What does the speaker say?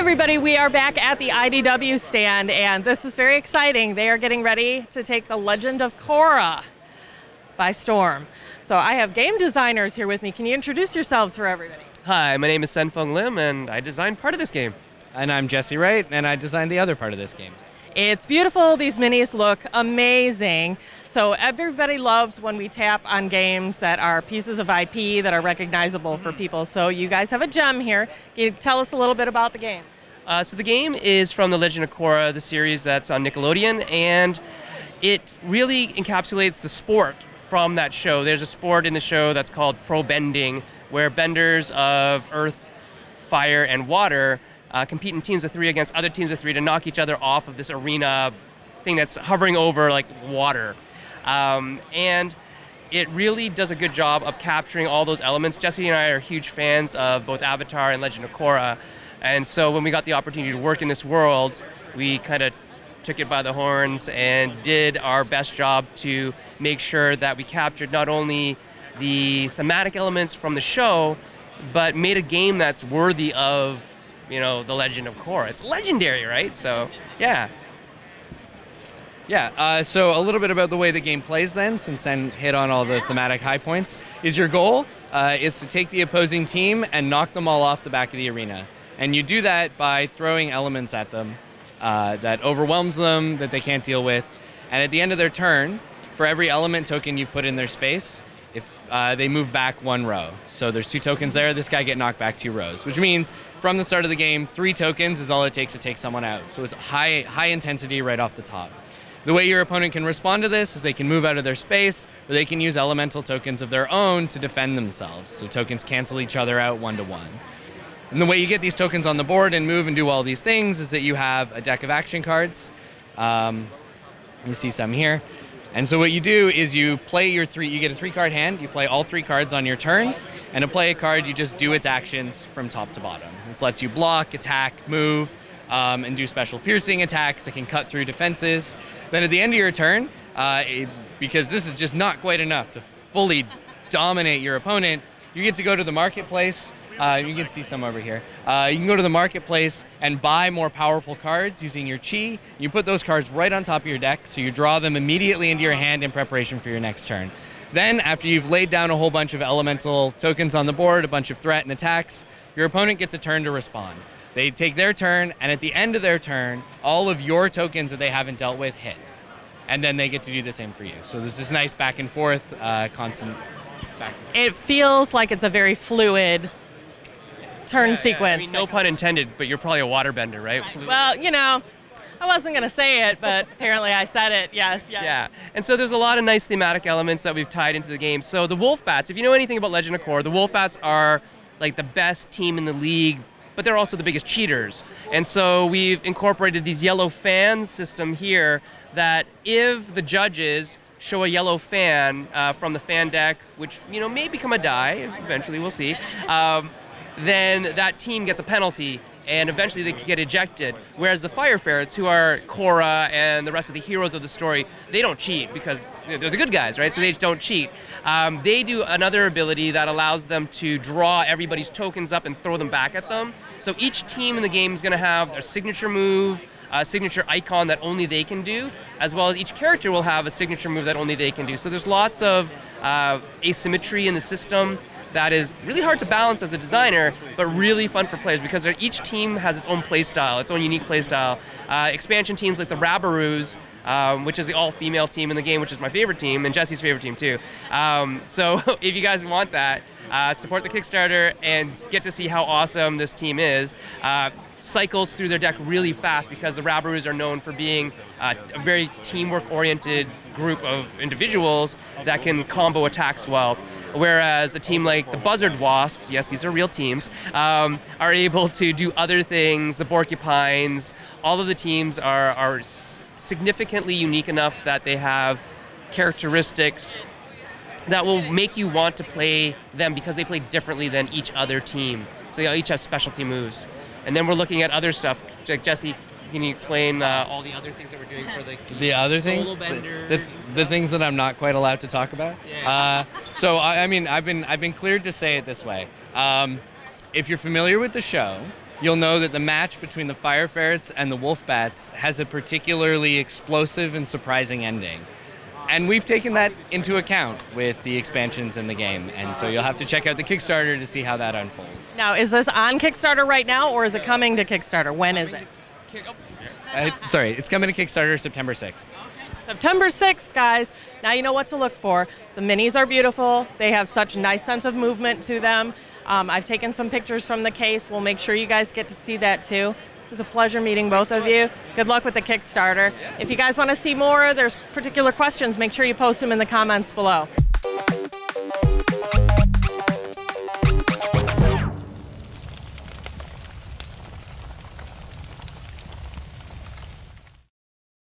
everybody, we are back at the IDW stand, and this is very exciting. They are getting ready to take the Legend of Korra by storm. So I have game designers here with me. Can you introduce yourselves for everybody? Hi, my name is Senfeng Lim, and I designed part of this game. And I'm Jesse Wright, and I designed the other part of this game. It's beautiful. These minis look amazing. So everybody loves when we tap on games that are pieces of IP that are recognizable for people. So you guys have a gem here. Can you tell us a little bit about the game? So the game is from the Legend of Korra, the series that's on Nickelodeon, and it really encapsulates the sport from that show. There's a sport in the show that's called pro bending, where benders of earth, fire, and water compete in teams of 3 against other teams of 3 to knock each other off of this arena thing that's hovering over like water. And it really does a good job of capturing all those elements. Jesse and I are huge fans of both Avatar and Legend of Korra, and so when we got the opportunity to work in this world, we kind of took it by the horns and did our best job to make sure that we captured not only the thematic elements from the show, but made a game that's worthy of, you know, the Legend of Korra. It's legendary, right? So, yeah. Yeah, so a little bit about the way the game plays then, since Sen hit on all the thematic high points, is your goal is to take the opposing team and knock them all off the back of the arena. And you do that by throwing elements at them that overwhelms them, that they can't deal with. And at the end of their turn, for every element token you've put in their space, if they move back 1 row. So there's 2 tokens there, this guy get knocked back 2 rows, which means from the start of the game, 3 tokens is all it takes to take someone out. So it's high intensity right off the top. The way your opponent can respond to this is they can move out of their space, or they can use elemental tokens of their own to defend themselves. So tokens cancel each other out 1-to-1. And the way you get these tokens on the board and move and do all these things is that you have a deck of action cards. You see some here. And so what you do is you play your 3, you get a 3-card hand, you play all 3 cards on your turn, and to play a card, you just do its actions from top to bottom. This lets you block, attack, move, and do special piercing attacks that can cut through defenses. Then at the end of your turn, because this is just not quite enough to fully dominate your opponent, you get to go to the marketplace. You can see some over here. You can go to the marketplace and buy more powerful cards using your chi. You put those cards right on top of your deck, so you draw them immediately into your hand in preparation for your next turn. Then, after you've laid down a whole bunch of elemental tokens on the board, a bunch of threat and attacks, your opponent gets a turn to respond. They take their turn, and at the end of their turn, all of your tokens that they haven't dealt with hit. And then they get to do the same for you. So there's this nice back and forth, constant back and forth. It feels like it's a very fluid turn sequence. I mean, no pun intended, but you're probably a waterbender, right? Well, you know, I wasn't going to say it, but apparently I said it, yes. Yeah, and so there's a lot of nice thematic elements that we've tied into the game. So the Wolf Bats, if you know anything about Legend of Korra, the Wolf Bats are like the best team in the league, but they're also the biggest cheaters. And so we've incorporated these yellow fan system here that if the judges show a yellow fan from the fan deck, which, you know, may become a die, eventually we'll see, then that team gets a penalty, and eventually they can get ejected. Whereas the Fire Ferrets, who are Korra and the rest of the heroes of the story, they don't cheat because they're the good guys, right? So they don't cheat. They do another ability that allows them to draw everybody's tokens up and throw them back at them. So each team in the game is going to have their signature move, a signature icon that only they can do, as well as each character will have a signature move that only they can do. So there's lots of asymmetry in the system that is really hard to balance as a designer, but really fun for players because each team has its own play style, its own unique play style. Expansion teams like the Rabaroos, which is the all-female team in the game, which is my favorite team, and Jesse's favorite team too. So if you guys want that, support the Kickstarter and get to see how awesome this team is. Cycles through their deck really fast because the Rabaroos are known for being a very teamwork-oriented group of individuals that can combo attacks well. Whereas a team like the Buzzard Wasps, yes, these are real teams, are able to do other things. The Porcupines, all of the teams are significantly unique enough that they have characteristics that will make you want to play them because they play differently than each other team. So they each have specialty moves. And then we're looking at other stuff. Like Jesse, can you explain all the other things that we're doing for the other things? The things that I'm not quite allowed to talk about? Yeah. So I mean, I've been cleared to say it this way. If you're familiar with the show, you'll know that the match between the Fire Ferrets and the Wolf Bats has a particularly explosive and surprising ending. And we've taken that into account with the expansions in the game. And so you'll have to check out the Kickstarter to see how that unfolds. Now, is this on Kickstarter right now, or is it coming to Kickstarter? When is it? Sorry, it's coming to Kickstarter September 6th. September 6th, guys. Now you know what to look for. The minis are beautiful. They have such a nice sense of movement to them. I've taken some pictures from the case. We'll make sure you guys get to see that too. It was a pleasure meeting both of you. Good luck with the Kickstarter. If you guys want to see more, there's particular questions, make sure you post them in the comments below.